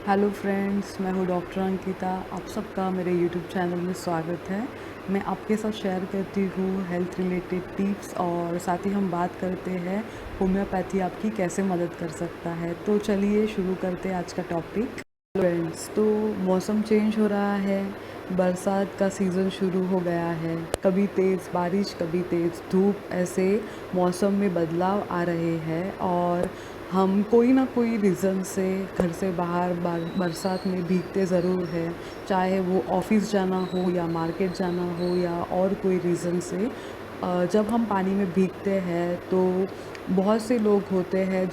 Hello friends, मैं हूँ doctor Ankita. आप सबका मेरे यूट्यूब चैनल में स्वागत है। मैं आपके साथ शेयर करती हूँ हेल्थ रिलेटेड टिप्स और साथ ही हम बात करते हैं होम्योपैथी आपकी कैसे मदद कर सकता है। तो चलिए शुरू करते हैं आज का टॉपिक। फ्रेंड्स, तो मौसम चेंज हो रहा है, बरसात का सीज़न शुरू हो गया है। कभी तेज़ बारिश, कभी तेज़ धूप, ऐसे मौसम में बदलाव आ रहे हैं और हम कोई ना कोई रीज़न से घर से बाहर बरसात में भीगते ज़रूर हैं। चाहे वो ऑफ़िस जाना हो या मार्केट जाना हो या और कोई रीज़न से जब हम पानी में भीगते हैं तो बहुत से लोग होते हैं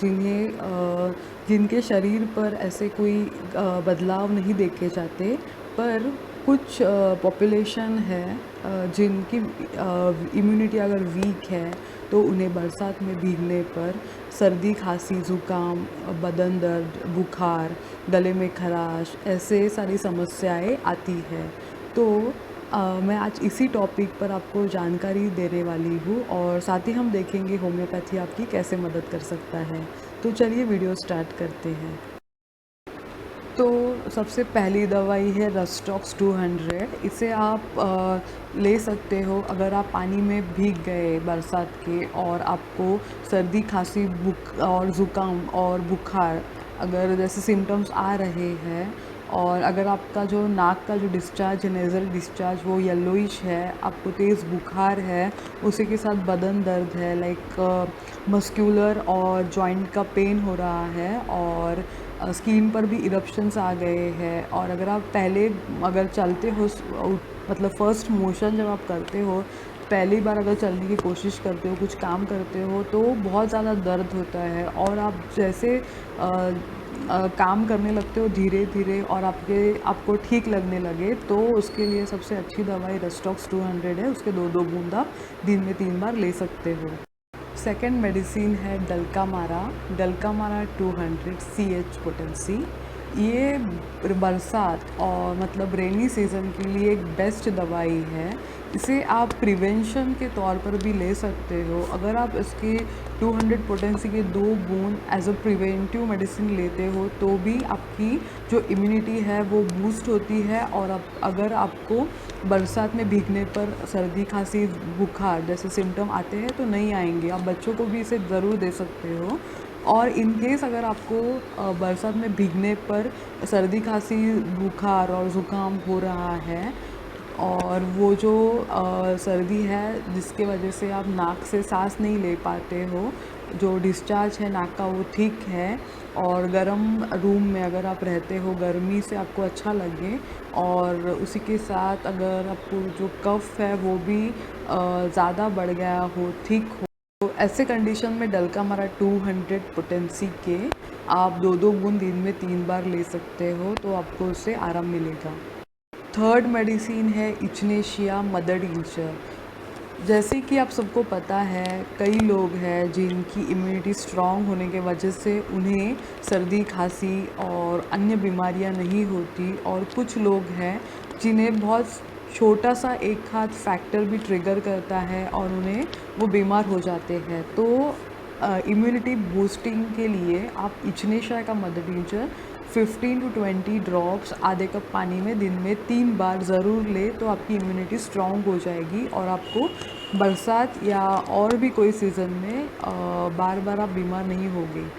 जिनके शरीर पर ऐसे कोई बदलाव नहीं देखे जाते, पर कुछ पॉपुलेशन है जिनकी इम्यूनिटी अगर वीक है तो उन्हें बरसात में भीगने पर सर्दी, खांसी, ज़ुकाम, बदन दर्द, बुखार, गले में खराश, ऐसे सारी समस्याएं आती हैं। तो मैं आज इसी टॉपिक पर आपको जानकारी देने वाली हूँ और साथ ही हम देखेंगे होम्योपैथी आपकी कैसे मदद कर सकता है। तो चलिए वीडियो स्टार्ट करते हैं। तो सबसे पहली दवाई है रस्टॉक्स 200। इसे आप ले सकते हो अगर आप पानी में भीग गए बरसात के और आपको सर्दी, खांसी, ज़ुकाम और बुखार अगर जैसे सिम्टम्स आ रहे हैं और अगर आपका जो नाक का जो डिस्चार्ज है, नेज़ल डिस्चार्ज, वो येलोइश है, आपको तेज़ बुखार है, उसी के साथ बदन दर्द है, मस्क्यूलर और जॉइंट का पेन हो रहा है और स्किन पर भी इरप्शंस आ गए हैं और अगर आप पहले अगर चलते हो मतलब फ़र्स्ट मोशन जब आप करते हो, पहली बार अगर चलने की कोशिश करते हो, कुछ काम करते हो तो बहुत ज़्यादा दर्द होता है और आप जैसे काम करने लगते हो धीरे धीरे और आपको ठीक लगने लगे तो उसके लिए सबसे अच्छी दवाई रस्टॉक्स 200 है। उसके दो दो बूंद आप दिन में 3 बार ले सकते हो। सेकेंड मेडिसिन है डल्कामारा 200 CH पोटेंसी। ये बरसात और मतलब रेनी सीज़न के लिए एक बेस्ट दवाई है। इसे आप प्रिवेंशन के तौर पर भी ले सकते हो। अगर आप इसके 200 पोटेंसी के 2 बूंद एज अ प्रिवेंटिव मेडिसिन लेते हो तो भी आपकी जो इम्यूनिटी है वो बूस्ट होती है और अगर आपको बरसात में भीगने पर सर्दी, खांसी, बुखार जैसे सिम्टम आते हैं तो नहीं आएंगे। आप बच्चों को भी इसे ज़रूर दे सकते हो। और इन केस अगर आपको बरसात में भीगने पर सर्दी, खांसी, बुखार और ज़ुकाम हो रहा है और वो जो सर्दी है जिसके वजह से आप नाक से सांस नहीं ले पाते हो, जो डिस्चार्ज है नाक का वो ठीक है और गर्म रूम में अगर आप रहते हो, गर्मी से आपको अच्छा लगे और उसी के साथ अगर आपको जो कफ है वो भी ज़्यादा बढ़ गया हो, ठीक हो, तो ऐसे कंडीशन में डल्कामारा 200 पोटेंसी के आप दो दो बूंद दिन में 3 बार ले सकते हो तो आपको उससे आराम मिलेगा। थर्ड मेडिसिन है इचनेशिया मदर टिंचर। जैसे कि आप सबको पता है कई लोग हैं जिनकी इम्यूनिटी स्ट्रॉन्ग होने के वजह से उन्हें सर्दी, खांसी और अन्य बीमारियां नहीं होती और कुछ लोग हैं जिन्हें बहुत छोटा सा एक हाथ फैक्टर भी ट्रिगर करता है और उन्हें वो बीमार हो जाते हैं। तो इम्यूनिटी बूस्टिंग के लिए आप इचनेशिया का मदर टिंचर 15 to 20 ड्रॉप्स आधे कप पानी में दिन में 3 बार ज़रूर ले तो आपकी इम्यूनिटी स्ट्रॉन्ग हो जाएगी और आपको बरसात या और भी कोई सीज़न में बार बार आप बीमार नहीं होगे।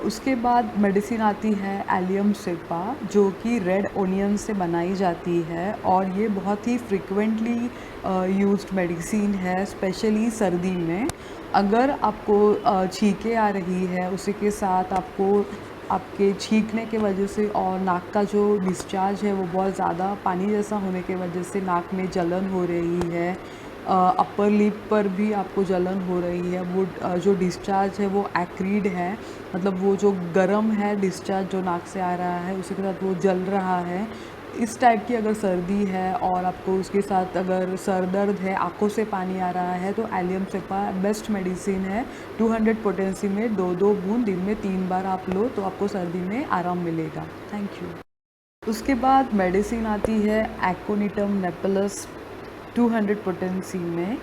उसके बाद मेडिसिन आती है एलियम सेपा, जो कि रेड ओनियन से बनाई जाती है और ये बहुत ही फ्रिक्वेंटली यूज्ड मेडिसिन है, स्पेशली सर्दी में। अगर आपको छींकें आ रही है, उसी के साथ आपको आपके छींकने के वजह से और नाक का जो डिस्चार्ज है वो बहुत ज़्यादा पानी जैसा होने के वजह से नाक में जलन हो रही है, अपर लिप पर भी आपको जलन हो रही है, वो जो डिस्चार्ज है वो एक्रीड है, मतलब वो जो गर्म है डिस्चार्ज जो नाक से आ रहा है उसी के साथ वो जल रहा है, इस टाइप की अगर सर्दी है और आपको उसके साथ अगर सर दर्द है, आंखों से पानी आ रहा है, तो एलियम सेपा बेस्ट मेडिसिन है। 200 पोटेंसी में दो दो बूंद दिन में 3 बार आप लो तो आपको सर्दी में आराम मिलेगा। Thank you. उसके बाद मेडिसिन आती है एक्ोनिटम नेपेलस 200 पोटेंसी में।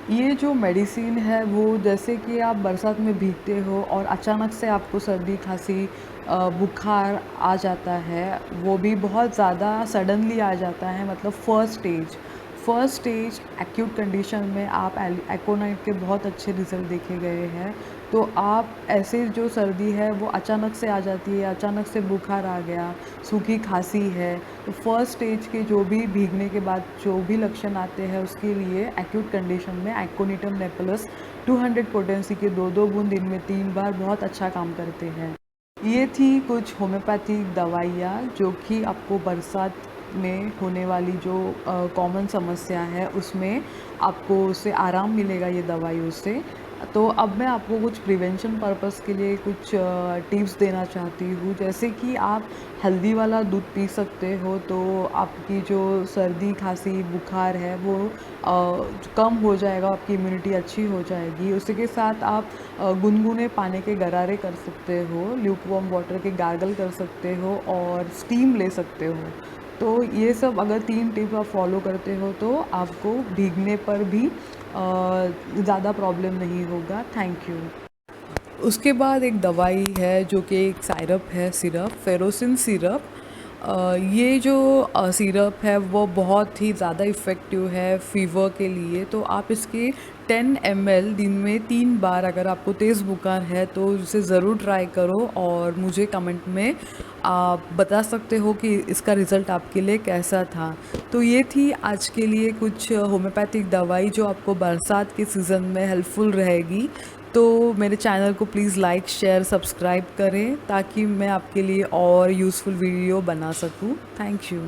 ये जो मेडिसिन है वो जैसे कि आप बरसात में भीगते हो और अचानक से आपको सर्दी, खांसी बुखार आ जाता है, वो भी बहुत ज़्यादा सडनली आ जाता है, मतलब फर्स्ट स्टेज एक्यूट कंडीशन में आप एकोनाइट के बहुत अच्छे रिज़ल्ट देखे गए हैं। तो आप ऐसे जो सर्दी है वो अचानक से आ जाती है, अचानक से बुखार आ गया, सूखी खांसी है, तो फर्स्ट स्टेज के जो भी भीगने के बाद जो भी लक्षण आते हैं उसके लिए एक्यूट कंडीशन में एक्ोनिटम नेपलस 200 पोटेंसी के 2-2 बूंद दिन में 3 बार बहुत अच्छा काम करते हैं। ये थी कुछ होम्योपैथिक दवाइयाँ जो कि आपको बरसात में होने वाली जो कॉमन समस्या है उसमें आपको उससे आराम मिलेगा ये दवाइयों से। तो अब मैं आपको कुछ प्रिवेंशन पर्पस के लिए कुछ टिप्स देना चाहती हूँ, जैसे कि आप हल्दी वाला दूध पी सकते हो, तो आपकी जो सर्दी खांसी बुखार है वो कम हो जाएगा, आपकी इम्यूनिटी अच्छी हो जाएगी। उसी के साथ आप गुनगुने पानी के गरारे कर सकते हो, ल्यूकवार्म वाटर के गार्गल कर सकते हो और स्टीम ले सकते हो। तो ये सब अगर 3 टिप आप फॉलो करते हो तो आपको भीगने पर भी ज़्यादा प्रॉब्लम नहीं होगा। Thank you. उसके बाद एक दवाई है जो कि एक सिरप है, फेरोसिन सिरप। ये जो सिरप है वो बहुत ही ज़्यादा इफ़ेक्टिव है फ़ीवर के लिए। तो आप इसके 10 ml दिन में 3 बार, अगर आपको तेज़ बुखार है तो इसे ज़रूर ट्राई करो और मुझे कमेंट में आप बता सकते हो कि इसका रिज़ल्ट आपके लिए कैसा था। तो ये थी आज के लिए कुछ होम्योपैथिक दवाई जो आपको बरसात के सीज़न में हेल्पफुल रहेगी। तो मेरे चैनल को प्लीज़ लाइक शेयर सब्सक्राइब करें ताकि मैं आपके लिए और यूज़फुल वीडियो बना सकूं। Thank you.